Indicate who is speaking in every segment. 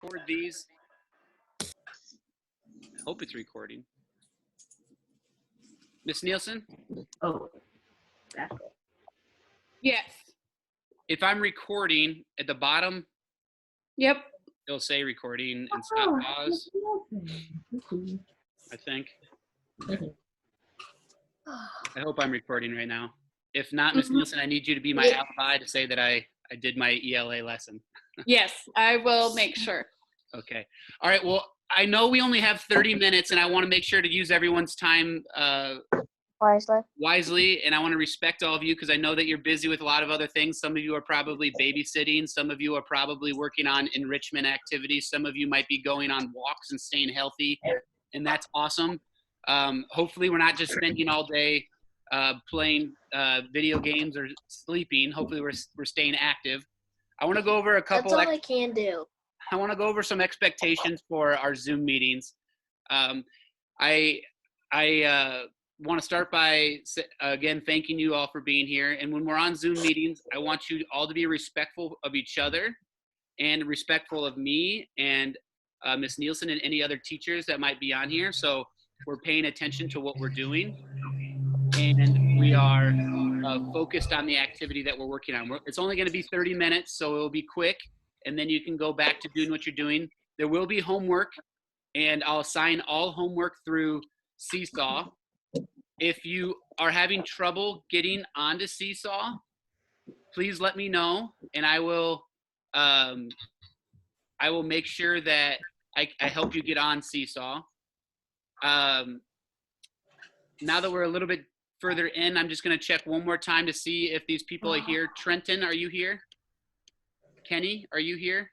Speaker 1: record these. I hope it's recording. Miss Nielsen?
Speaker 2: Oh, that's it.
Speaker 3: Yes.
Speaker 1: If I'm recording at the bottom,
Speaker 3: Yep.
Speaker 1: it'll say recording and stop pause, I think. I hope I'm recording right now. If not, Miss Nielsen, I need you to be my alibi to say that I did my ELA lesson.
Speaker 3: Yes, I will make sure.
Speaker 1: Okay. All right. Well, I know we only have 30 minutes, and I want to make sure to use everyone's time wisely, and I want to respect all of you because I know that you're busy with a lot of other things. Some of you are probably babysitting. Some of you are probably working on enrichment activities. Some of you might be going on walks and staying healthy, and that's awesome. Hopefully, we're not just spending all day playing video games or sleeping. Hopefully, we're staying active. I want to go over a couple.
Speaker 4: That's all I can do.
Speaker 1: I want to go over some expectations for our Zoom meetings. I want to start by, again, thanking you all for being here. And when we're on Zoom meetings, I want you all to be respectful of each other and respectful of me and Ms. Nielsen and any other teachers that might be on here. So we're paying attention to what we're doing. And we are focused on the activity that we're working on. It's only going to be 30 minutes, so it will be quick. And then you can go back to doing what you're doing. There will be homework, and I'll assign all homework through Seesaw. If you are having trouble getting onto Seesaw, please let me know, and I will make sure that I help you get on Seesaw. Now that we're a little bit further in, I'm just going to check one more time to see if these people are here. Trenton, are you here? Kenny, are you here?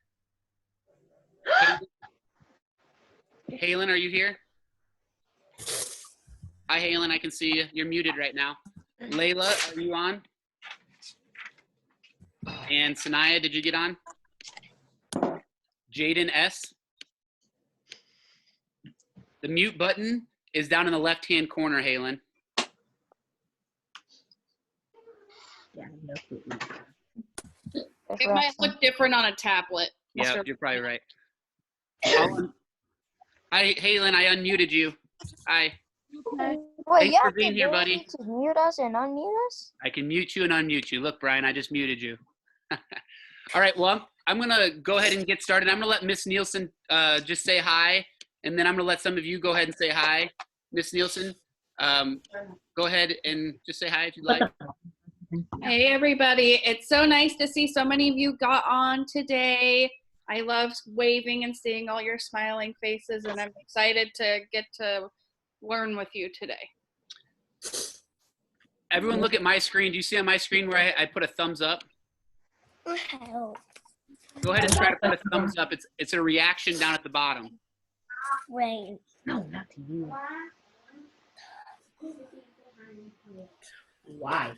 Speaker 1: Halen, are you here? Hi, Halen, I can see you. You're muted right now. Layla, are you on? And Sanaya, did you get on? Jaden S. The mute button is down in the left-hand corner, Halen.
Speaker 2: Yeah, no clue.
Speaker 3: It might look different on a tablet.
Speaker 1: Yeah, you're probably right. Hi, Halen, I unmuted you. Hi.
Speaker 4: Wait,
Speaker 1: Thanks for being here, buddy.
Speaker 4: To mute us and unmute us?
Speaker 1: I can mute you and unmute you. Look, Brian, I just muted you. All right, well, I'm going to go ahead and get started. I'm going to let Miss Nielsen just say hi, and then I'm going to let some of you go ahead and say hi. Miss Nielsen, go ahead and just say hi if you'd like.
Speaker 3: Hey, everybody. It's so nice to see so many of you got on today. I love waving and seeing all your smiling faces, and I'm excited to get to learn with you today.
Speaker 1: Everyone look at my screen. Do you see on my screen where I put a thumbs up? Go ahead and try to put a thumbs up. It's a reaction down at the bottom.
Speaker 4: Wait.
Speaker 2: No, not to you. Why?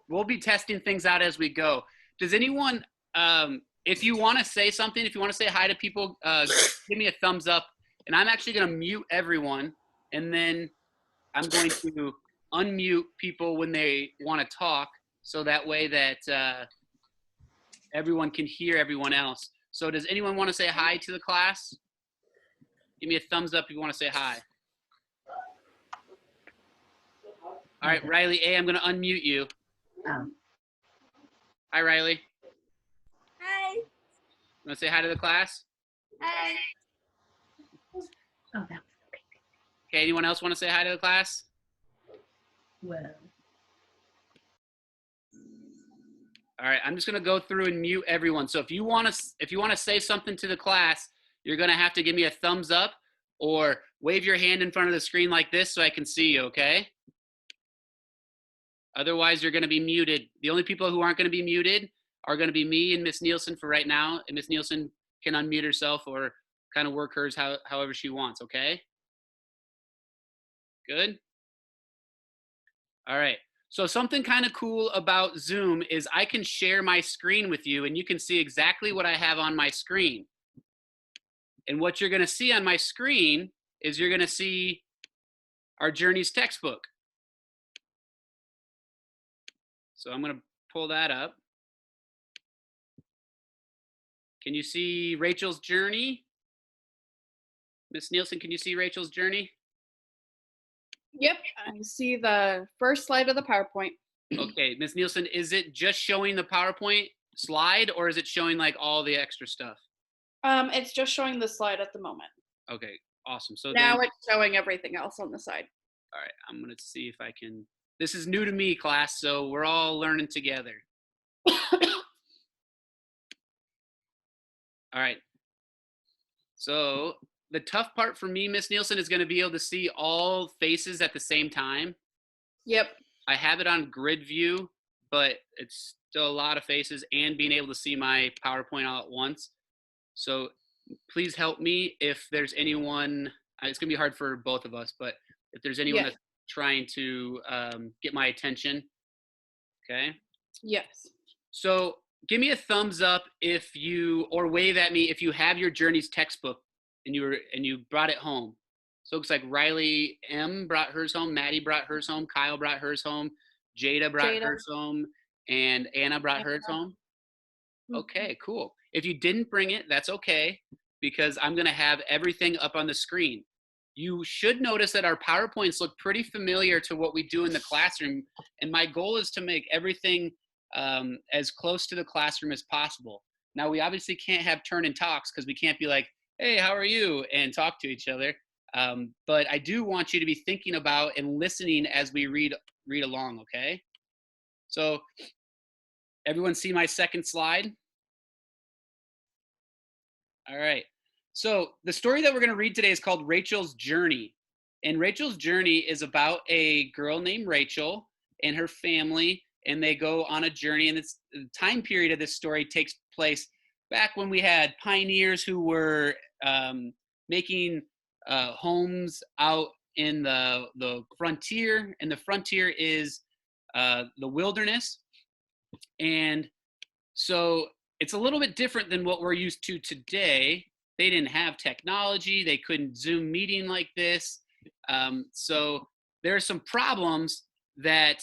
Speaker 1: We'll be testing things out as we go. Does anyone, if you want to say something, if you want to say hi to people, give me a thumbs up. And I'm actually going to mute everyone, and then I'm going to unmute people when they want to talk, so that way that everyone can hear everyone else. So does anyone want to say hi to the class? Give me a thumbs up if you want to say hi. All right, Riley A., I'm going to unmute you. Hi, Riley.
Speaker 4: Hi.
Speaker 1: You want to say hi to the class?
Speaker 4: Hi.
Speaker 2: Oh, that
Speaker 1: Okay, anyone else want to say hi to the class?
Speaker 2: well.
Speaker 1: All right, I'm just going to go through and mute everyone. So if you want to say something to the class, you're going to have to give me a thumbs up or wave your hand in front of the screen like this so I can see you, okay? Otherwise, you're going to be muted. The only people who aren't going to be muted are going to be me and Miss Nielsen for right now. And Miss Nielsen can unmute herself or kind of work hers however she wants, okay? Good? All right. So something kind of cool about Zoom is I can share my screen with you, and you can see exactly what I have on my screen. And what you're going to see on my screen is you're going to see our Journeys textbook. So I'm going to pull that up. Can you see Rachel's journey? Miss Nielsen, can you see Rachel's journey?
Speaker 3: Yep, I see the first slide of the PowerPoint.
Speaker 1: Okay, Miss Nielsen, is it just showing the PowerPoint slide or is it showing like all the extra stuff?
Speaker 3: It's just showing the slide at the moment.
Speaker 1: Okay, awesome. So
Speaker 3: Now
Speaker 1: then,
Speaker 3: it's showing everything else on the side.
Speaker 1: all right, I'm gonna see if I can, this is new to me, class, so we're all learning together. All right. So the tough part for me, Miss Nielsen, is gonna be able to see all faces at the same time.
Speaker 3: Yep.
Speaker 1: I have it on grid view, but it's still a lot of faces and being able to see my PowerPoint all at once. So please help me if there's anyone, it's gonna be hard for both of us, but if there's anyone
Speaker 3: Yeah.
Speaker 1: that's trying to get my attention, okay?
Speaker 3: Yes.
Speaker 1: So give me a thumbs up if you, or wave at me if you have your Journeys textbook and you brought it home. So it looks like Riley M brought hers home, Maddie brought hers home, Kyle brought hers home, Jada brought hers home, and Anna brought hers home. Okay, cool. If you didn't bring it, that's okay, because I'm gonna have everything up on the screen. You should notice that our PowerPoints look pretty familiar to what we do in the classroom, and my goal is to make everything as close to the classroom as possible. Now, we obviously can't have turn and talks because we can't be like, hey, how are you? And talk to each other. But I do want you to be thinking about and listening as we read along, okay? So everyone see my second slide? All right. So the story that we're going to read today is called Rachel's Journey. And Rachel's Journey is about a girl named Rachel and her family, and they go on a journey. And it's, the time period of this story takes place back when we had pioneers who were making homes out in the frontier. And the frontier is the wilderness. And so it's a little bit different than what we're used to today. They didn't have technology. They couldn't Zoom meeting like this. So there are some problems that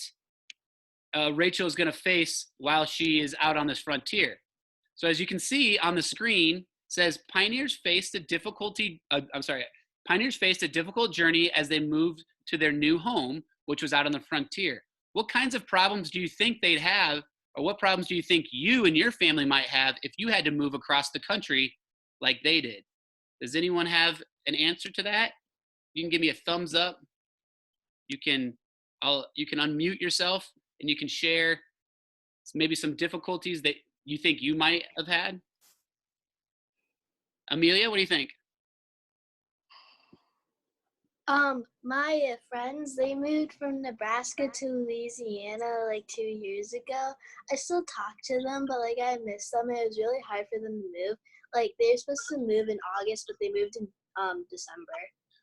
Speaker 1: Rachel is going to face while she is out on this frontier. So as you can see on the screen, says pioneers faced a difficult journey as they moved to their new home, which was out on the frontier. What kinds of problems do you think they'd have, or what problems do you think you and your family might have if you had to move across the country like they did? Does anyone have an answer to that? You can give me a thumbs up. You can unmute yourself and you can share maybe some difficulties that you think you might have had. Amelia, what do you think?
Speaker 5: My friends, they moved from Nebraska to Louisiana like 2 years ago. I still talk to them, but like I miss them. It was really hard for them to move. Like they were supposed to move in August, but they moved in December.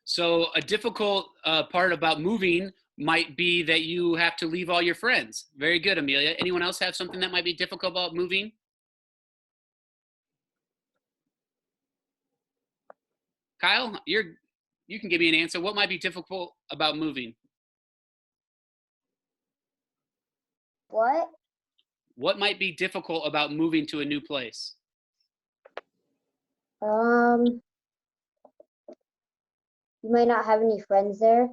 Speaker 1: So a difficult part about moving might be that you have to leave all your friends. Very good, Amelia. Anyone else have something that might be difficult about moving? Kyle, you can give me an answer. What might be difficult about moving?
Speaker 4: What?
Speaker 1: What might be difficult about moving to a new place?
Speaker 4: You might not have any friends there.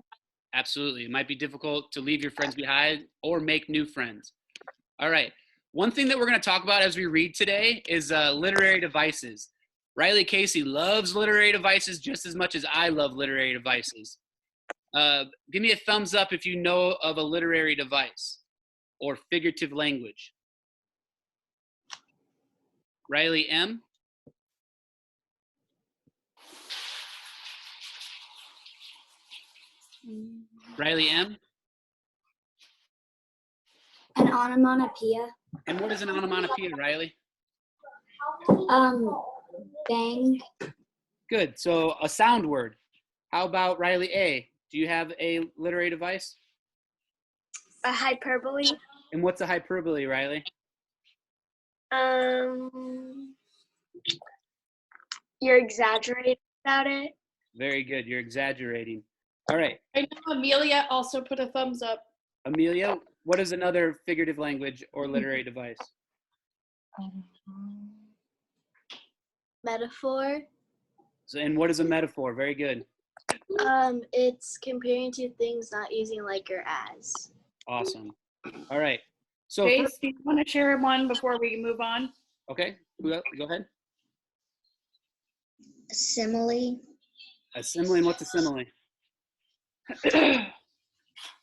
Speaker 1: Absolutely. It might be difficult to leave your friends behind or make new friends. All right. One thing that we're going to talk about as we read today is literary devices. Riley Casey loves literary devices just as much as I love literary devices. Give me a thumbs up if you know of a literary device or figurative language. Riley M. Riley M.
Speaker 5: An onomatopoeia.
Speaker 1: And what is an onomatopoeia, Riley?
Speaker 5: Bang.
Speaker 1: Good. So a sound word. How about Riley A? Do you have a literary device?
Speaker 5: A hyperbole.
Speaker 1: And what's a hyperbole, Riley?
Speaker 5: You're exaggerating about it.
Speaker 1: Very good. You're exaggerating. All right.
Speaker 3: I know Amelia also put a thumbs up.
Speaker 1: Amelia, what is another figurative language or literary device?
Speaker 5: Metaphor.
Speaker 1: So, and what is a metaphor? Very good.
Speaker 5: It's comparing two things, not using like or as.
Speaker 1: Awesome. All right. So,
Speaker 3: Jace, do you want to share one before we move on?
Speaker 1: okay, go ahead.
Speaker 4: Simile.
Speaker 1: A simile, and what's a simile?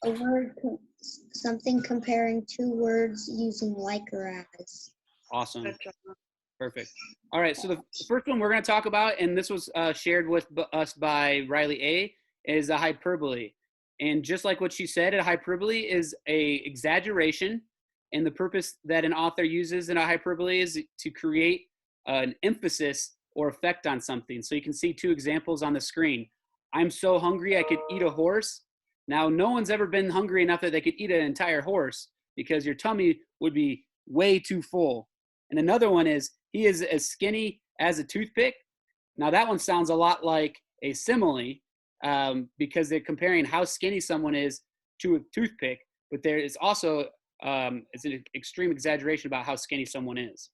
Speaker 4: A word, something comparing two words using like or as.
Speaker 1: Awesome.
Speaker 3: Good job.
Speaker 1: Perfect. All right. So the first one we're going to talk about, and this was shared with us by Riley A, is a hyperbole. And just like what she said, a hyperbole is a exaggeration. And the purpose that an author uses in a hyperbole is to create an emphasis or effect on something. So you can see two examples on the screen. I'm so hungry I could eat a horse. Now, no one's ever been hungry enough that they could eat an entire horse because your tummy would be way too full. And another one is, he is as skinny as a toothpick. Now, that one sounds a lot like a simile because they're comparing how skinny someone is to a toothpick, but there is also it's an extreme exaggeration about how skinny someone is.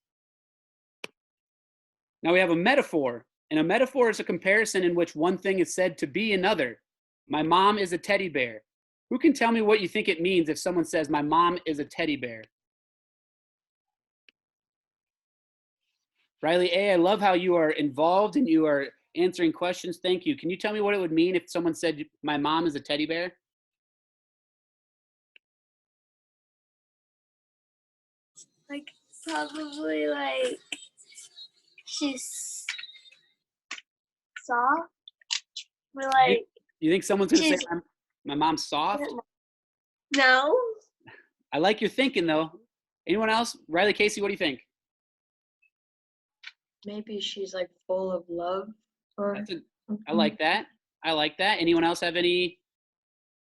Speaker 1: Now we have a metaphor, and a metaphor is a comparison in which one thing is said to be another. My mom is a teddy bear. Who can tell me what you think it means if someone says, my mom is a teddy bear? Riley A., I love how you are involved and you are answering questions. Thank you. Can you tell me what it would mean if someone said, my mom is a teddy bear?
Speaker 5: Like probably like she's soft. Or like
Speaker 1: You think someone's going to say,
Speaker 5: she's
Speaker 1: my mom's soft?
Speaker 5: no.
Speaker 1: I like your thinking, though. Anyone else? Riley Casey, what do you think?
Speaker 6: Maybe she's like full of love or
Speaker 1: I like that. I like that. Anyone else have any?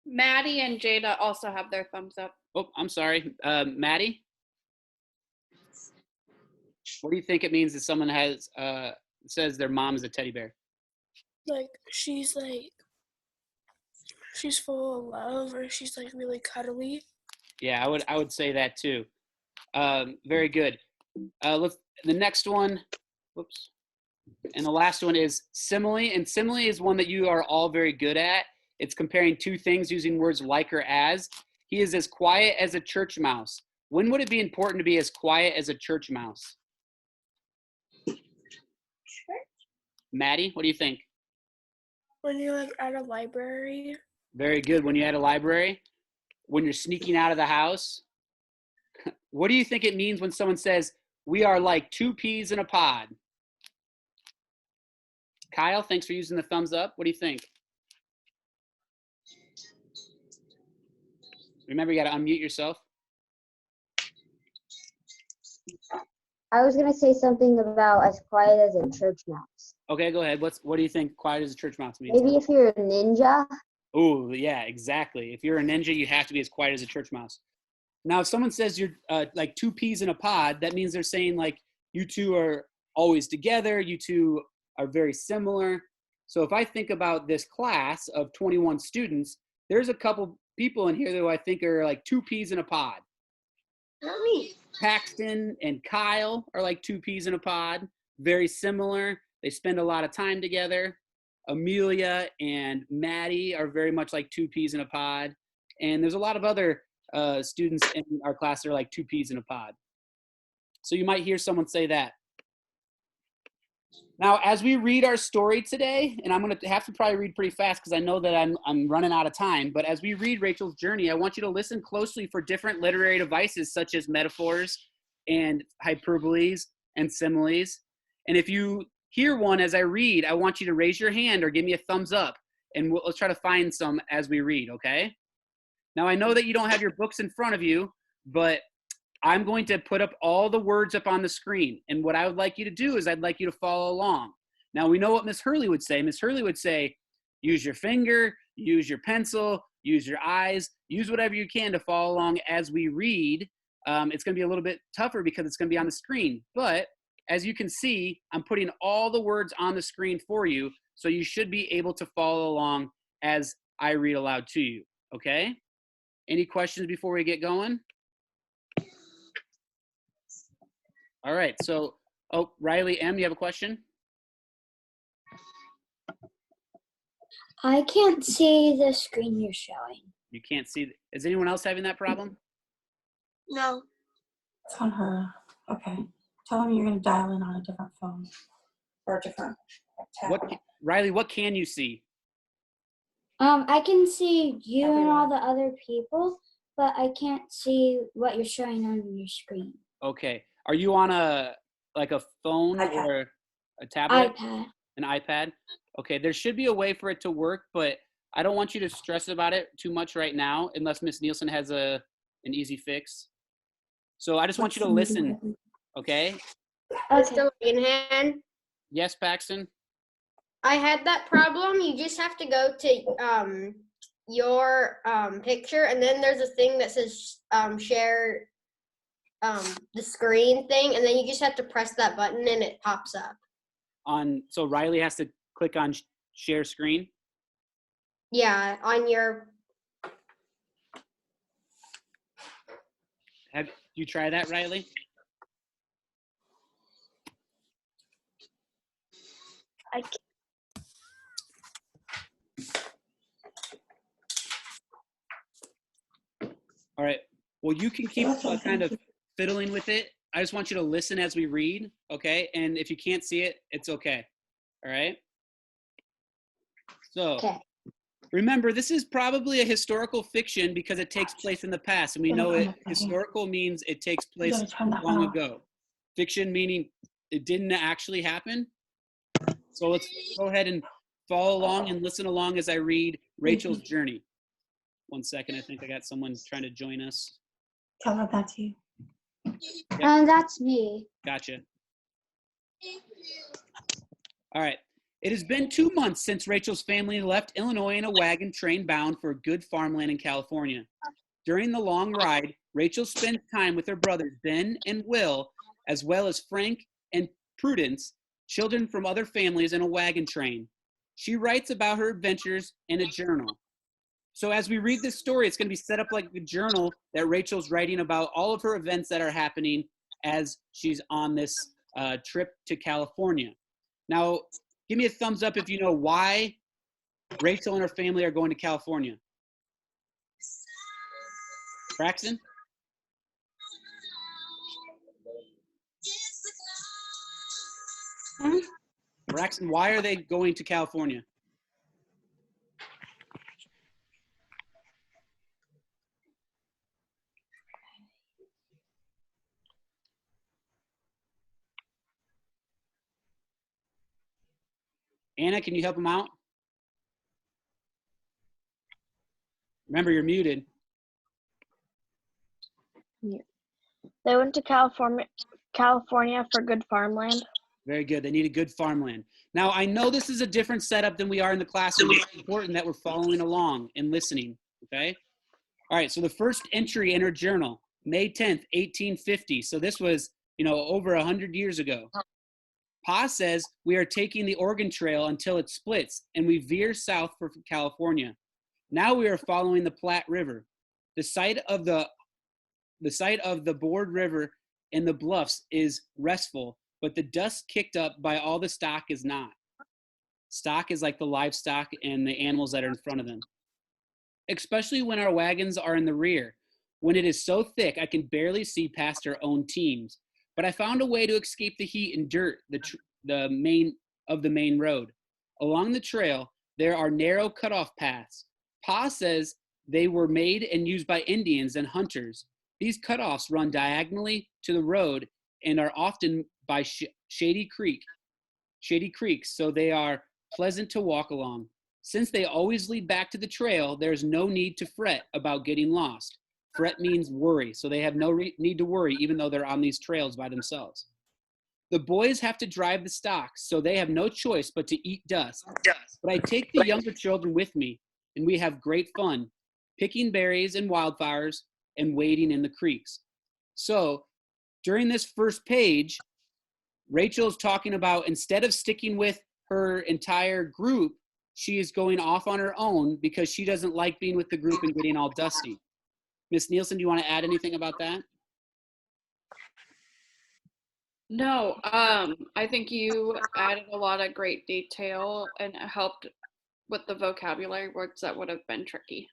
Speaker 3: Maddie and Jada also have their thumbs up.
Speaker 1: Oh, I'm sorry. Maddie? What do you think it means if someone has says their mom is a teddy bear?
Speaker 7: Like she's full of love, or she's like really cuddly.
Speaker 1: Yeah, I would say that too. Very good. Let's the next one. Whoops. And the last one is simile. And simile is one that you are all very good at. It's comparing two things using words like or as. He is as quiet as a church mouse. When would it be important to be as quiet as a church mouse? Maddie, what do you think?
Speaker 7: When you're like at a library.
Speaker 1: Very good. When you're at a library, when you're sneaking out of the house. What do you think it means when someone says, we are like two peas in a pod? Kyle, thanks for using the thumbs up. What do you think? Remember, you got to unmute yourself.
Speaker 4: I was gonna say something about as quiet as a church mouse.
Speaker 1: Okay, go ahead. What do you think quiet as a church mouse means?
Speaker 4: Maybe if you're a ninja.
Speaker 1: Oh, yeah, exactly. If you're a ninja, you have to be as quiet as a church mouse. Now, if someone says you're like two peas in a pod, that means they're saying like you two are always together. You two are very similar. So if I think about this class of 21 students, there's a couple people in here that I think are like two peas in a pod.
Speaker 5: Not me.
Speaker 1: Paxton and Kyle are like two peas in a pod, very similar. They spend a lot of time together. Amelia and Maddie are very much like two peas in a pod. And there's a lot of other students in our class that are like two peas in a pod. So you might hear someone say that. Now, as we read our story today, and I'm going to have to probably read pretty fast because I know that I'm running out of time, but as we read Rachel's journey, I want you to listen closely for different literary devices such as metaphors and hyperboles and similes. And if you hear one as I read, I want you to raise your hand or give me a thumbs up, and let's try to find some as we read, okay? Now, I know that you don't have your books in front of you, but I'm going to put up all the words up on the screen. And what I would like you to do is I'd like you to follow along. Now, we know what Miss Hurley would say. Miss Hurley would say, use your finger, use your pencil, use your eyes, use whatever you can to follow along as we read. It's going to be a little bit tougher because it's going to be on the screen. But as you can see, I'm putting all the words on the screen for you, so you should be able to follow along as I read aloud to you, okay? Any questions before we get going? All right, so, oh, Riley M., you have a question?
Speaker 4: I can't see the screen you're showing.
Speaker 1: You can't see. Is anyone else having that problem?
Speaker 5: No.
Speaker 8: It's on her. Okay. Tell him you're going to dial in on a different phone or a different tab.
Speaker 1: Riley, what can you see?
Speaker 4: I can see you and all the other people, but I can't see what you're showing on your screen.
Speaker 1: Okay. Are you on a phone
Speaker 8: iPad.
Speaker 1: or a tablet?
Speaker 4: iPad.
Speaker 1: An iPad? Okay, there should be a way for it to work, but I don't want you to stress about it too much right now unless Miss Nielsen has an easy fix. So I just want you to listen, okay?
Speaker 9: Mr. Langenhan,
Speaker 1: Yes, Paxton?
Speaker 9: I had that problem. You just have to go to your picture, and then there's a thing that says share the screen thing, and then you just have to press that button and it pops up.
Speaker 1: So Riley has to click on share screen?
Speaker 9: Yeah, on your.
Speaker 1: Have you tried that, Riley? All right. Well, you can keep kind of fiddling with it. I just want you to listen as we read, okay? And if you can't see it, it's okay. All right? So,
Speaker 4: Okay.
Speaker 1: remember, this is probably a historical fiction because it takes place in the past. And we know it. Historical means it takes place long ago. Fiction meaning it didn't actually happen. So let's go ahead and follow along and listen along as I read Rachel's journey. 1 second. I think I got someone trying to join us.
Speaker 8: Tell her that's you.
Speaker 4: That's me.
Speaker 1: Gotcha. All right. It has been 2 months since Rachel's family left Illinois in a wagon train bound for good farmland in California. During the long ride, Rachel spends time with her brothers Ben and Will, as well as Frank and Prudence, children from other families in a wagon train. She writes about her adventures in a journal. So as we read this story, it's going to be set up like a journal that Rachel's writing about all of her events that are happening as she's on this trip to California. Now, give me a thumbs up if you know why Rachel and her family are going to California. Braxton? Braxton, why are they going to California? Anna, can you help them out? Remember, you're muted.
Speaker 10: They went to California for good farmland.
Speaker 1: Very good. They need a good farmland. Now, I know this is a different setup than we are in the classroom. It's important that we're following along and listening, okay? All right, so the first entry in her journal, May 10th, 1850. So this was, over 100 years ago. Pa says we are taking the Oregon Trail until it splits and we veer south for California. Now we are following the Platte River. The site of the Board River and the bluffs is restful, but the dust kicked up by all the stock is not. Stock is like the livestock and the animals that are in front of them. Especially when our wagons are in the rear. When it is so thick, I can barely see past our own teams. But I found a way to escape the heat and dirt the main road. Along the trail, there are narrow cutoff paths. Pa says they were made and used by Indians and hunters. These cutoffs run diagonally to the road and are often by shady creeks, so they are pleasant to walk along. Since they always lead back to the trail, there is no need to fret about getting lost. Fret means worry, so they have no need to worry even though they're on these trails by themselves. The boys have to drive the stock, so they have no choice but to eat dust. But I take the younger children with me, and we have great fun, picking berries and wildflowers and wading in the creeks. So during this first page, Rachel's talking about instead of sticking with her entire group, she is going off on her own because she doesn't like being with the group and getting all dusty. Ms. Nielsen, do you want to add anything about that?
Speaker 3: No, I think you added a lot of great detail and it helped with the vocabulary words that would have been tricky.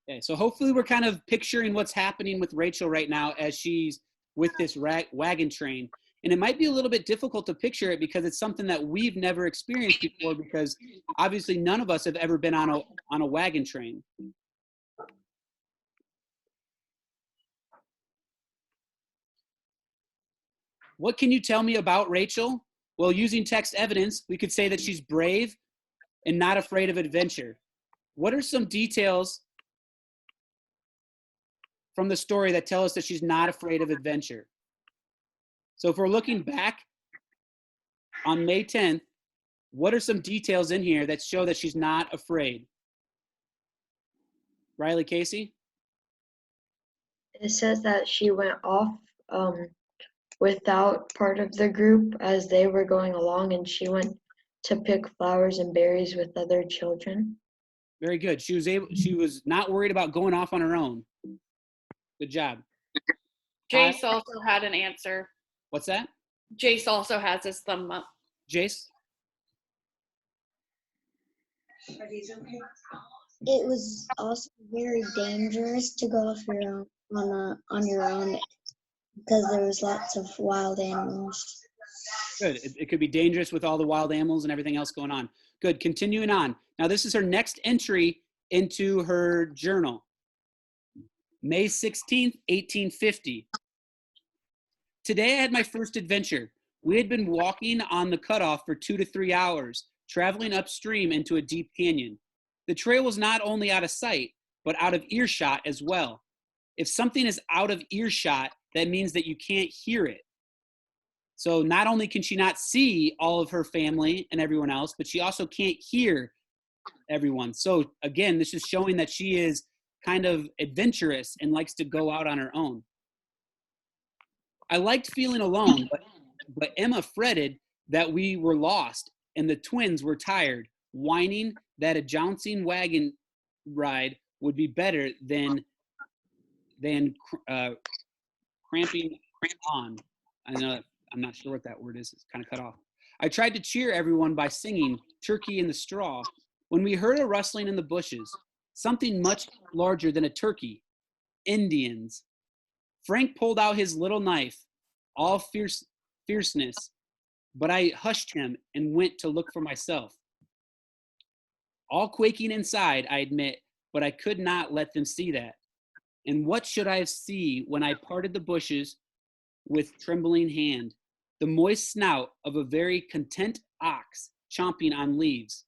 Speaker 1: Okay, so hopefully we're kind of picturing what's happening with Rachel right now as she's with this wagon train. And it might be a little bit difficult to picture it because it's something that we've never experienced before, because obviously none of us have ever been on a wagon train. What can you tell me about Rachel? Well, using text evidence, we could say that she's brave and not afraid of adventure. What are some details from the story that tell us that she's not afraid of adventure? So if we're looking back on May 10th, what are some details in here that show that she's not afraid? Riley Casey?
Speaker 6: It says that she went off without part of the group as they were going along, and she went to pick flowers and berries with other children.
Speaker 1: Very good. She was not worried about going off on her own. Good job.
Speaker 3: Jace also had an answer.
Speaker 1: What's that?
Speaker 3: Jace also has his thumb up.
Speaker 1: Jace?
Speaker 11: It was also very dangerous to go off your own on your own because there was lots of wild animals.
Speaker 1: Good. It could be dangerous with all the wild animals and everything else going on. Good. Continuing on. Now this is her next entry into her journal. May 16th, 1850. Today I had my first adventure. We had been walking on the cutoff for 2 to 3 hours, traveling upstream into a deep canyon. The trail was not only out of sight, but out of earshot as well. If something is out of earshot, that means that you can't hear it. So not only can she not see all of her family and everyone else, but she also can't hear everyone. So again, this is showing that she is kind of adventurous and likes to go out on her own. I liked feeling alone, but Emma fretted that we were lost and the twins were tired, whining that a jouncing wagon ride would be better than cramping on. I know, I'm not sure what that word is. It's kind of cut off. I tried to cheer everyone by singing Turkey in the Straw when we heard a rustling in the bushes, something much larger than a turkey. Indians. Frank pulled out his little knife, all fierceness, but I hushed him and went to look for myself. All quaking inside, I admit, but I could not let them see that. And what should I see when I parted the bushes with trembling hand? The moist snout of a very content ox chomping on leaves.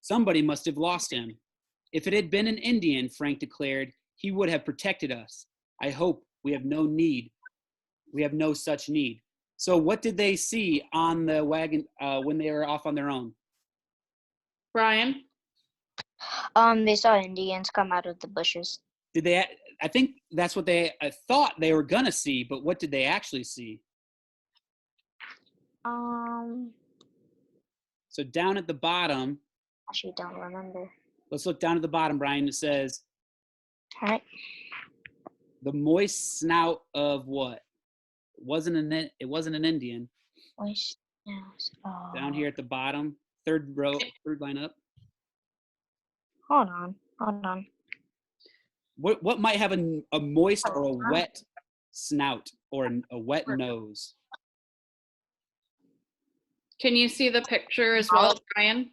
Speaker 1: Somebody must have lost him. If it had been an Indian, Frank declared, he would have protected us. I hope we have no need. We have no such need. So what did they see on the wagon when they were off on their own?
Speaker 3: Brian?
Speaker 11: They saw Indians come out of the bushes.
Speaker 1: Did they? I think that's what they thought they were gonna see, but what did they actually see? So down at the bottom.
Speaker 11: Actually, don't remember.
Speaker 1: Let's look down at the bottom, Brian. It says.
Speaker 11: All right.
Speaker 1: The moist snout of what? It wasn't an Indian.
Speaker 11: Moist snout. Oh.
Speaker 1: Down here at the bottom, third line up.
Speaker 11: Hold on.
Speaker 1: What might have a moist or a wet snout or a wet nose?
Speaker 3: Can you see the picture as well, Brian?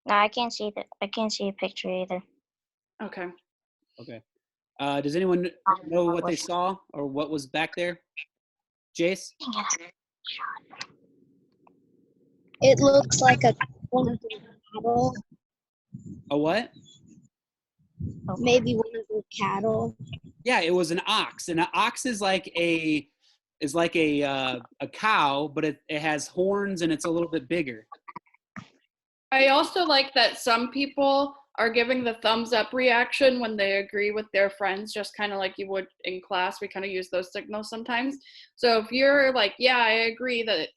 Speaker 11: No, I can't see that. I can't see a picture either.
Speaker 3: Okay.
Speaker 1: Okay. Does anyone know what they saw or what was back there? Jace?
Speaker 11: It looks like a cattle.
Speaker 1: A what?
Speaker 11: Maybe one of the cattle.
Speaker 1: Yeah, it was an ox, and an ox is like a cow, but it has horns and it's a little bit bigger.
Speaker 3: I also like that some people are giving the thumbs up reaction when they agree with their friends, just kind of like you would in class. We kind of use those signals sometimes. So if you're like, yeah, I agree that,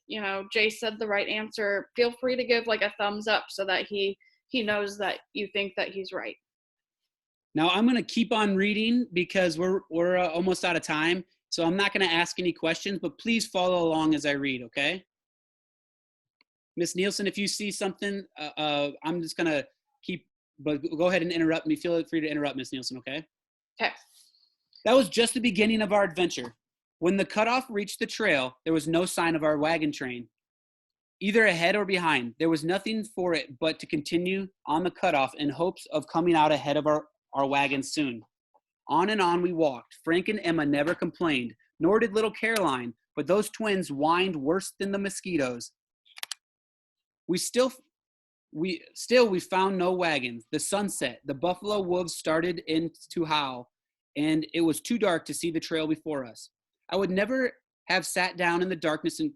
Speaker 3: Jay said the right answer, feel free to give like a thumbs up so that he knows that you think that he's right.
Speaker 1: Now I'm going to keep on reading because we're almost out of time. So I'm not going to ask any questions, but please follow along as I read, okay? Miss Nielsen, if you see something, I'm just going to but go ahead and interrupt me. Feel free to interrupt, Miss Nielsen, okay?
Speaker 3: Okay.
Speaker 1: That was just the beginning of our adventure. When the cutoff reached the trail, there was no sign of our wagon train, either ahead or behind. There was nothing for it but to continue on the cutoff in hopes of coming out ahead of our wagon soon. On and on we walked. Frank and Emma never complained, nor did little Caroline, but those twins whined worse than the mosquitoes. We found no wagons. The sun set. The buffalo wolves started in to howl, and it was too dark to see the trail before us. I would have sat down in the darkness and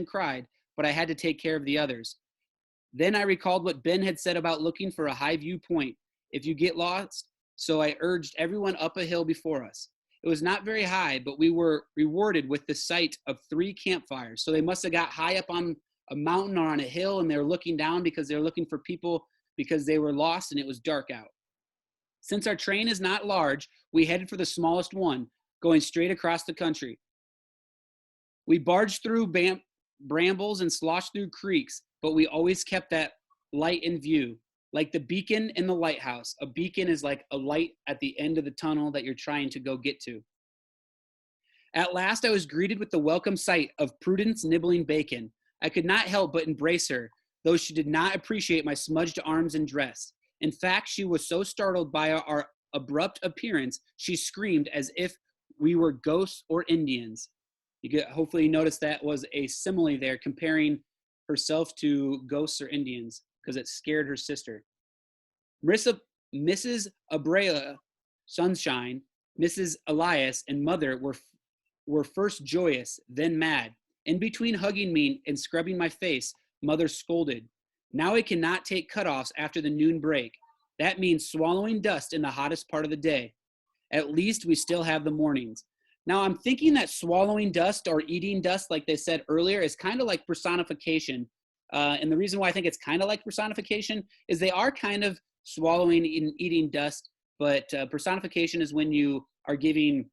Speaker 1: cried, but I had to take care of the others. Then I recalled what Ben had said about looking for a high view point if you get lost, so I urged everyone up a hill before us. It was not very high, but we were rewarded with the sight of 3 campfires. So they must have got high up on a mountain or on a hill, and they were looking down because they were looking for people because they were lost and it was dark out. Since our train is not large, we headed for the smallest one, going straight across the country. We barged through brambles and sloshed through creeks, but we always kept that light in view, like the beacon in the lighthouse. A beacon is like a light at the end of the tunnel that you're trying to go get to. At last, I was greeted with the welcome sight of Prudence nibbling bacon. I could not help but embrace her, though she did not appreciate my smudged arms and dress. In fact, she was so startled by our abrupt appearance, she screamed as if we were ghosts or Indians. You could hopefully notice that was a simile there, comparing herself to ghosts or Indians, because it scared her sister. Mrs. Abrela, Sunshine, Mrs. Elias, and Mother were first joyous, then mad. In between hugging me and scrubbing my face, Mother scolded. Now I cannot take cutoffs after the noon break. That means swallowing dust in the hottest part of the day. At least we still have the mornings. Now I'm thinking that swallowing dust or eating dust, like they said earlier, is kind of like personification. And the reason why I think it's kind of like personification is they are kind of swallowing and eating dust, but personification is when you are giving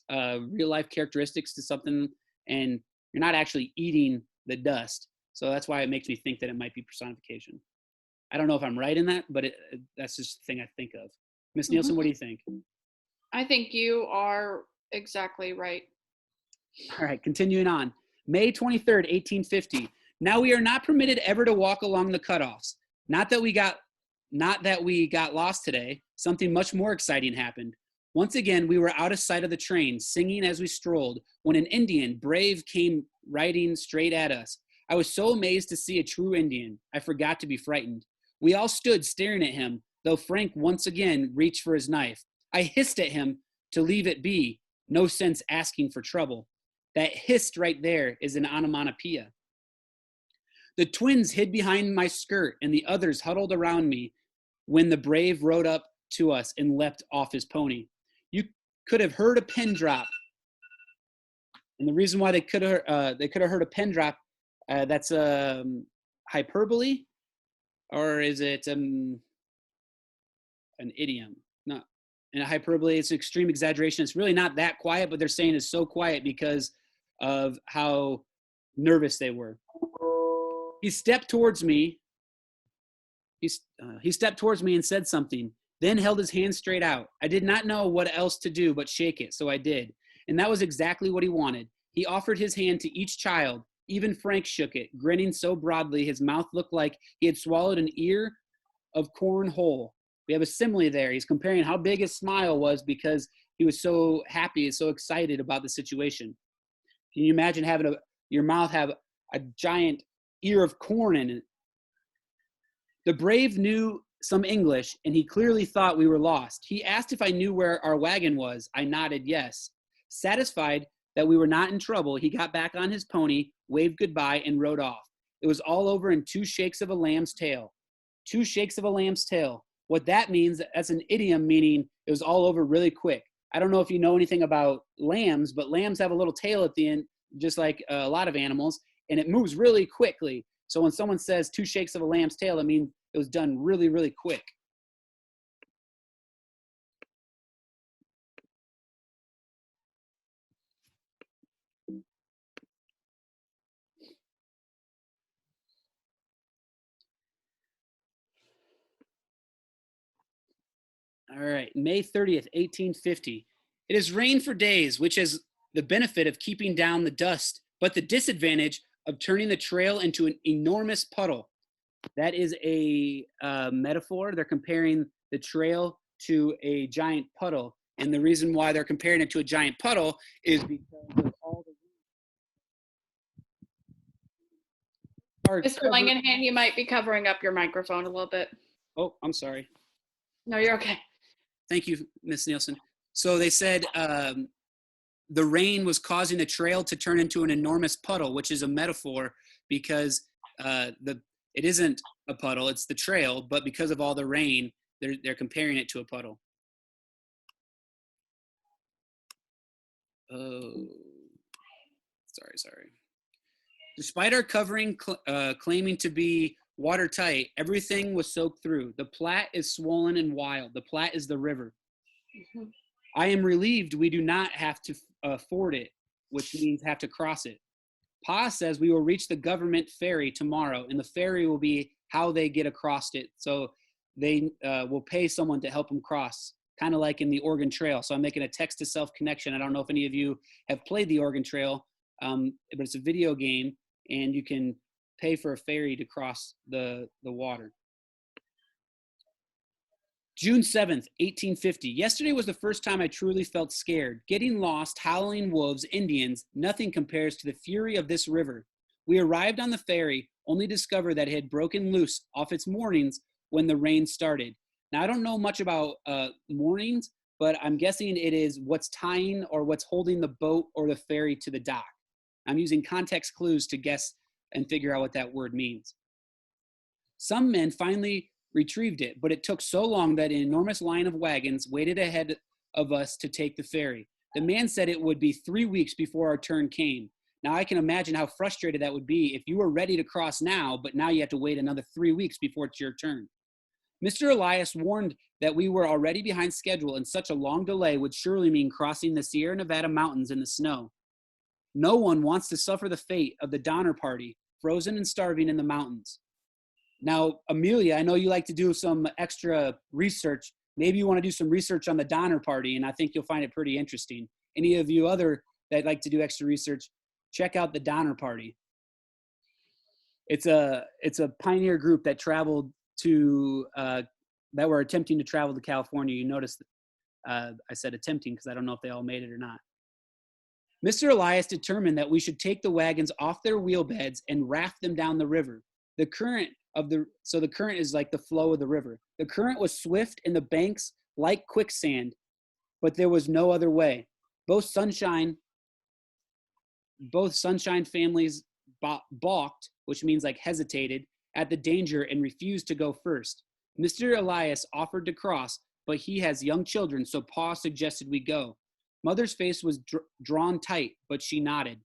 Speaker 1: real life characteristics to something and you're not actually eating the dust. So that's why it makes me think that it might be personification. I don't know if I'm right in that, but that's just the thing I think of. Miss Nielsen, what do you think?
Speaker 3: I think you are exactly right.
Speaker 1: All right, continuing on. May 23rd, 1850. Now we are not permitted ever to walk along the cutoffs. Not that we got lost today. Something much more exciting happened. Once again, we were out of sight of the train, singing as we strolled, when an Indian, brave, came riding straight at us. I was so amazed to see a true Indian, I forgot to be frightened. We all stood staring at him, though Frank once again reached for his knife. I hissed at him to leave it be. No sense asking for trouble. That hissed right there is an onomatopoeia. The twins hid behind my skirt, and the others huddled around me when the brave rode up to us and leapt off his pony. You could have heard a pin drop. And the reason why they could have heard a pin drop, that's hyperbole, or is it an idiom? No. And a hyperbole, it's an extreme exaggeration. It's really not that quiet, but they're saying it's so quiet because of how nervous they were. He stepped towards me. He stepped towards me and said something, then held his hand straight out. I did not know what else to do but shake it, so I did. And that was exactly what he wanted. He offered his hand to each child. Even Frank shook it, grinning so broadly his mouth looked like he had swallowed an ear of corn whole. We have a simile there. He's comparing how big his smile was because he was so happy and so excited about the situation. Can you imagine having your mouth have a giant ear of corn in it? The brave knew some English, and he clearly thought we were lost. He asked if I knew where our wagon was. I nodded yes. Satisfied that we were not in trouble, he got back on his pony, waved goodbye, and rode off. It was all over in 2 shakes of a lamb's tail. 2 shakes of a lamb's tail. What that means, that's an idiom meaning it was all over really quick. I don't know if you know anything about lambs, but lambs have a little tail at the end, just like a lot of animals, and it moves really quickly. So when someone says 2 shakes of a lamb's tail, it means it was done really, really quick. All right, May 30th, 1850. It has rained for days, which has the benefit of keeping down the dust, but the disadvantage of turning the trail into an enormous puddle. That is a metaphor. They're comparing the trail to a giant puddle. And the reason why they're comparing it to a giant puddle is because of all the...
Speaker 3: Mr. Langenhan, you might be covering up your microphone a little bit.
Speaker 1: Oh, I'm sorry.
Speaker 3: No, you're okay.
Speaker 1: Thank you, Ms. Nielsen. So they said the rain was causing the trail to turn into an enormous puddle, which is a metaphor because it isn't a puddle, it's the trail, but because of all the rain, they're comparing it to a puddle. Oh, sorry. Despite our covering claiming to be watertight, everything was soaked through. The Platte is swollen and wild. The Platte is the river. Mm-hmm. I am relieved we do not have to ford it, which means have to cross it. Pa says we will reach the government ferry tomorrow, and the ferry will be how they get across it. So they will pay someone to help them cross, kind of like in the Oregon Trail. So I'm making a text-to-self connection. I don't know if any of you have played the Oregon Trail, but it's a video game, and you can pay for a ferry to cross the water. June 7th, 1850. Yesterday was the first time I truly felt scared. Getting lost, howling wolves, Indians, nothing compares to the fury of this river. We arrived on the ferry, only to discover that it had broken loose off its moorings when the rain started. Now, I don't know much about moorings, but I'm guessing it is what's tying or what's holding the boat or the ferry to the dock. I'm using context clues to guess and figure out what that word means. Some men finally retrieved it, but it took so long that an enormous line of wagons waited ahead of us to take the ferry. The man said it would be 3 weeks before our turn came. Now I can imagine how frustrated that would be if you were ready to cross now, but now you have to wait another 3 weeks before it's your turn. Mr. Elias warned that we were already behind schedule and such a long delay would surely mean crossing the Sierra Nevada mountains in the snow. No one wants to suffer the fate of the Donner Party, frozen and starving in the mountains. Now, Amelia, I know you like to do some extra research. Maybe you want to do some research on the Donner Party, and I think you'll find it pretty interesting. Any of you other that like to do extra research, check out the Donner Party. It's a pioneer group that traveled to, that were attempting to travel to California. You notice I said attempting because I don't know if they all made it or not. Mr. Elias determined that we should take the wagons off their wheel beds and raft them down the river. The current is like the flow of the river. The current was swift and the banks like quicksand, but there was no other way. Both Sunshine families balked, which means like hesitated, at the danger and refused to go first. Mr. Elias offered to cross, but he has young children, so Pa suggested we go. Mother's face was drawn tight, but she nodded.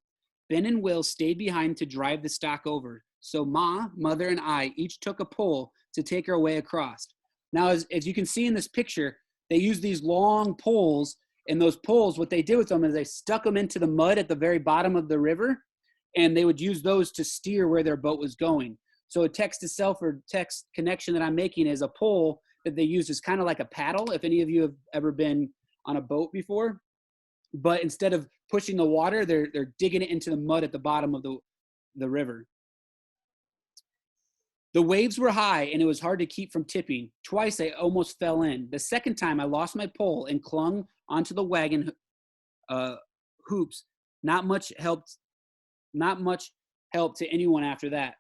Speaker 1: Ben and Will stayed behind to drive the stock over. So Ma, Mother, and I each took a pole to take our way across. Now, as you can see in this picture, they use these long poles, and those poles, what they did with them is they stuck them into the mud at the very bottom of the river, and they would use those to steer where their boat was going. So a text-to-self or text connection that I'm making is a pole that they use as kind of like a paddle, if any of you have ever been on a boat before. But instead of pushing the water, they're digging it into the mud at the bottom of the river. The waves were high and it was hard to keep from tipping. Twice I almost fell in. The second time I lost my pole and clung onto the wagon hoops. Not much help to anyone after that.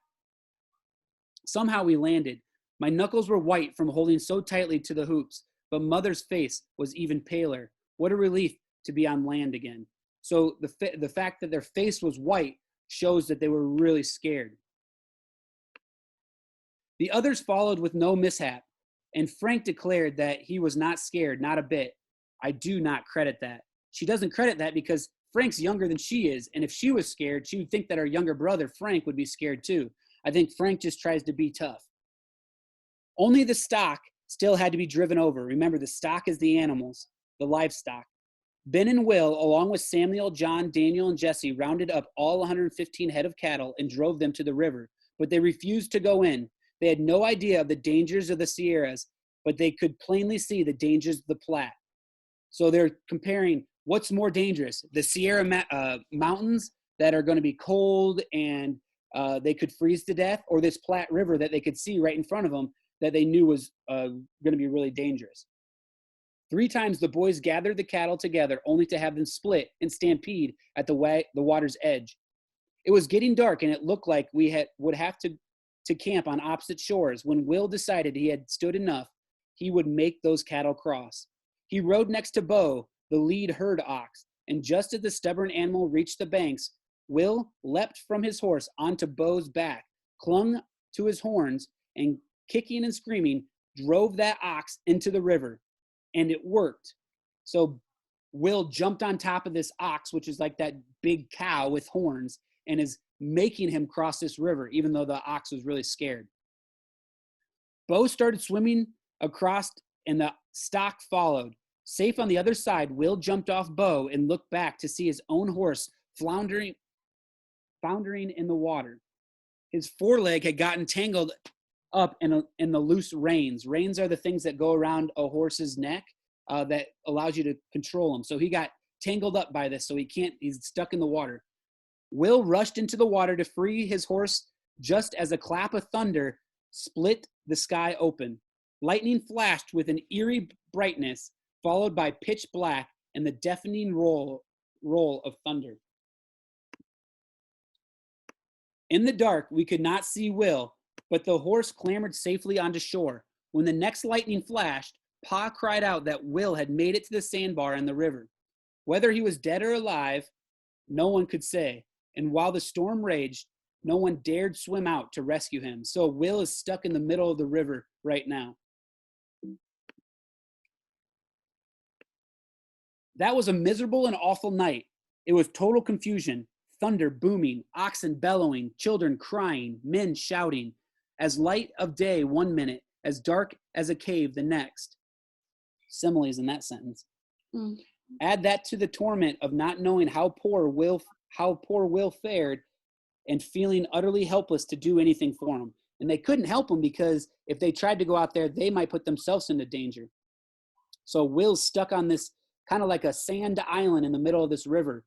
Speaker 1: Somehow we landed. My knuckles were white from holding so tightly to the hoops, but Mother's face was even paler. What a relief to be on land again. So the fact that their face was white shows that they were really scared. The others followed with no mishap, and Frank declared that he was not scared, not a bit. I do not credit that. She doesn't credit that because Frank's younger than she is, and if she was scared, she would think that her younger brother, Frank, would be scared too. I think Frank just tries to be tough. Only the stock still had to be driven over. Remember, the stock is the animals, the livestock. Ben and Will, along with Samuel, John, Daniel, and Jesse, rounded up all 115 head of cattle and drove them to the river, but they refused to go in. They had no idea of the dangers of the Sierras but they could plainly see the dangers of the Platte. So they're comparing what's more dangerous, the Sierra Mountains that are going to be cold and they could freeze to death, or this Platte River that they could see right in front of them that they knew was going to be really dangerous. 3 times the boys gathered the cattle together only to have them split and stampede at the water's edge. It was getting dark and it looked like we would have to camp on opposite shores when Will decided he had stood enough. He would make those cattle cross. He rode next to Bo, the lead herd ox, and just as the stubborn animal reached the banks, Will leapt from his horse onto Bo's back, clung to his horns, and kicking and screaming, drove that ox into the river. And it worked. So Will jumped on top of this ox, which is like that big cow with horns, and is making him cross this river, even though the ox was really scared. Bo started swimming across, and the stock followed. Safe on the other side, Will jumped off Bo and looked back to see his own horse floundering in the water. His foreleg had gotten tangled up in the loose reins. Reins are the things that go around a horse's neck that allows you to control him. So he got tangled up by this, so he's stuck in the water. Will rushed into the water to free his horse just as a clap of thunder split the sky open. Lightning flashed with an eerie brightness, followed by pitch black and the deafening roll of thunder. In the dark, we could not see Will, but the horse clambered safely onto shore. When the next lightning flashed, Pa cried out that Will had made it to the sandbar in the river. Whether he was dead or alive, no one could say. And while the storm raged, no one dared swim out to rescue him. So Will is stuck in the middle of the river right now. That was a miserable and awful night. It was total confusion. Thunder booming, oxen bellowing, children crying, men shouting. As light of day 1 minute, as dark as a cave the next. Similes in that sentence. Add that to the torment of not knowing how poor Will fared and feeling utterly helpless to do anything for him. And they couldn't help him because if they tried to go out there, they might put themselves into danger. So Will's stuck on this kind of like a sand island in the middle of this river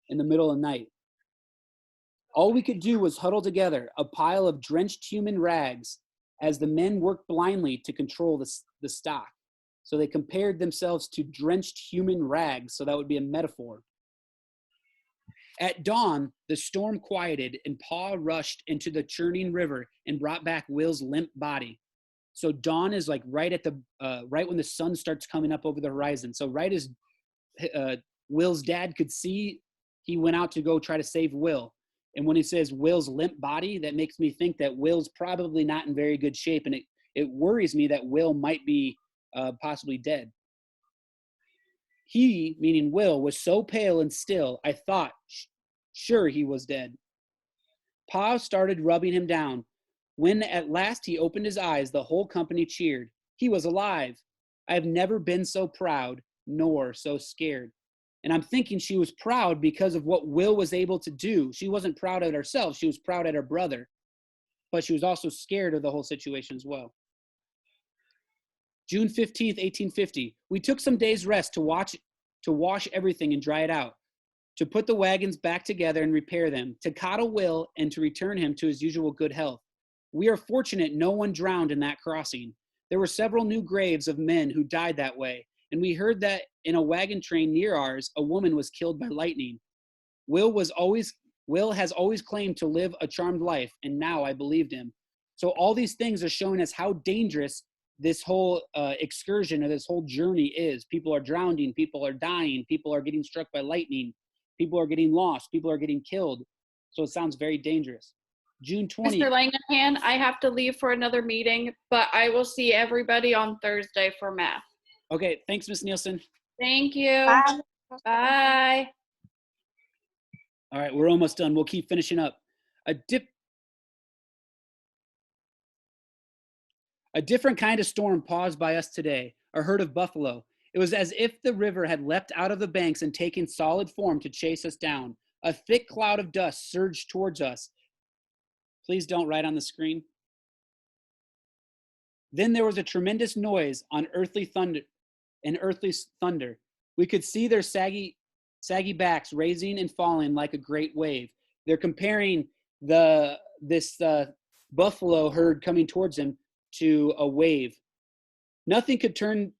Speaker 1: in the middle of the night. All we could do was huddle together, a pile of drenched human rags, as the men worked blindly to control the stock. So they compared themselves to drenched human rags, so that would be a metaphor. At dawn, the storm quieted, and Pa rushed into the churning river and brought back Will's limp body. So dawn is like right when the sun starts coming up over the horizon. So right as Will's dad could see, he went out to go try to save Will. And when he says Will's limp body, that makes me think that Will's probably not in very good shape. And it worries me that Will might be possibly dead. He, meaning Will, was so pale and still, I thought sure he was dead. Pa started rubbing him down. When at last he opened his eyes, the whole company cheered. He was alive. I have never been so proud, nor so scared. And I'm thinking she was proud because of what Will was able to do. She wasn't proud at herself. She was proud at her brother. But she was also scared of the whole situation as well. June 15th, 1850. We took some days' rest to wash everything and dry it out, to put the wagons back together and repair them, to coddle Will and to return him to his usual good health. We are fortunate no one drowned in that crossing. There were several new graves of men who died that way, and we heard that in a wagon train near ours, a woman was killed by lightning. Will has always claimed to live a charmed life, and now I believed him. So all these things are showing us how dangerous this whole excursion or this whole journey is. People are drowning, people are dying, people are getting struck by lightning, people are getting lost, people are getting killed. So it sounds very dangerous. June 20th.
Speaker 3: Mr. Langenhan, I have to leave for another meeting, but I will see everybody on Thursday for math.
Speaker 1: Okay, thanks, Ms. Nielsen.
Speaker 3: Thank you.
Speaker 10: Bye.
Speaker 3: Bye.
Speaker 1: All right, we're almost done. We'll keep finishing up. A different kind of storm paused by us today, a herd of buffalo. It was as if the river had leapt out of the banks and taken solid form to chase us down. A thick cloud of dust surged towards us. Please don't write on the screen. Then there was a tremendous noise on earthly thunder. We could see their saggy backs raising and falling like a great wave. They're comparing this buffalo herd coming towards them to a wave. Nothing could turn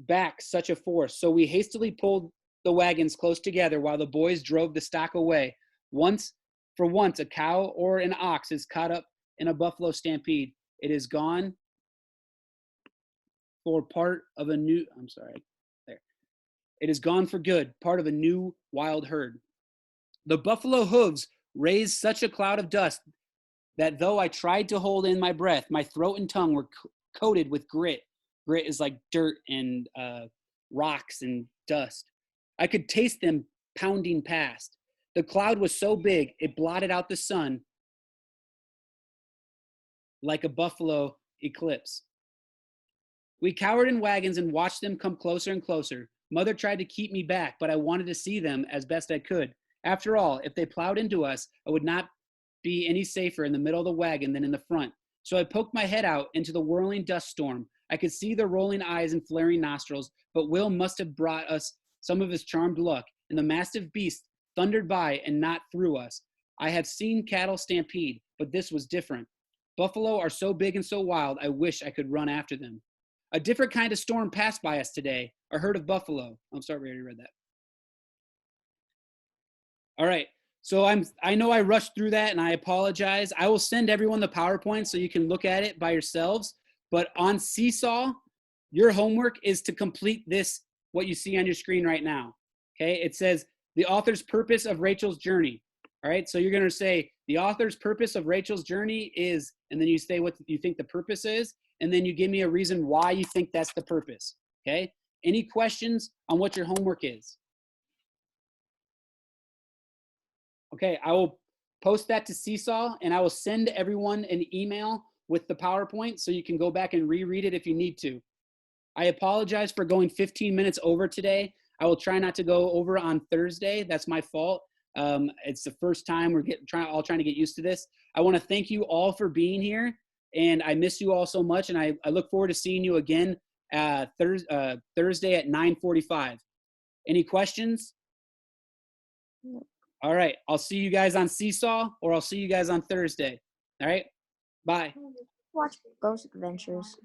Speaker 1: back such a force, so we hastily pulled the wagons close together while the boys drove the stock away. For once, a cow or an ox is caught up in a buffalo stampede. It is gone for part of a new, It is gone for good, part of a new wild herd. The buffalo hooves raised such a cloud of dust that though I tried to hold in my breath, my throat and tongue were coated with grit. Grit is like dirt and rocks and dust. I could taste them pounding past. The cloud was so big, it blotted out the sun like a buffalo eclipse. We cowered in wagons and watched them come closer and closer. Mother tried to keep me back, but I wanted to see them as best I could. After all, if they plowed into us, I would not be any safer in the middle of the wagon than in the front. So I poked my head out into the whirling dust storm. I could see their rolling eyes and flaring nostrils, but Will must have brought us some of his charmed luck, and the mastiff beast thundered by and not through us. I have seen cattle stampede, but this was different. Buffalo are so big and so wild, I wish I could run after them. A different kind of storm passed by us today, a herd of buffalo. I'm sorry, we already read that. All right, so I know I rushed through that and I apologize. I will send everyone the PowerPoint so you can look at it by yourselves. But on Seesaw, your homework is to complete this, what you see on your screen right now. Okay, it says the author's purpose of Rachael's journey. All right, so you're going to say the author's purpose of Rachael's journey is, and then you say what you think the purpose is, and then you give me a reason why you think that's the purpose. Okay, any questions on what your homework is? Okay, I will post that to Seesaw and I will send everyone an email with the PowerPoint so you can go back and reread it if you need to. I apologize for going 15 minutes over today. I will try not to go over on Thursday. That's my fault. It's the first time we're all trying to get used to this. I want to thank you all for being here, and I miss you all so much, and I look forward to seeing you again Thursday at 9:45. Any questions? All right, I'll see you guys on Seesaw, or I'll see you guys on Thursday. All right, bye.
Speaker 11: Watch Ghost Adventures.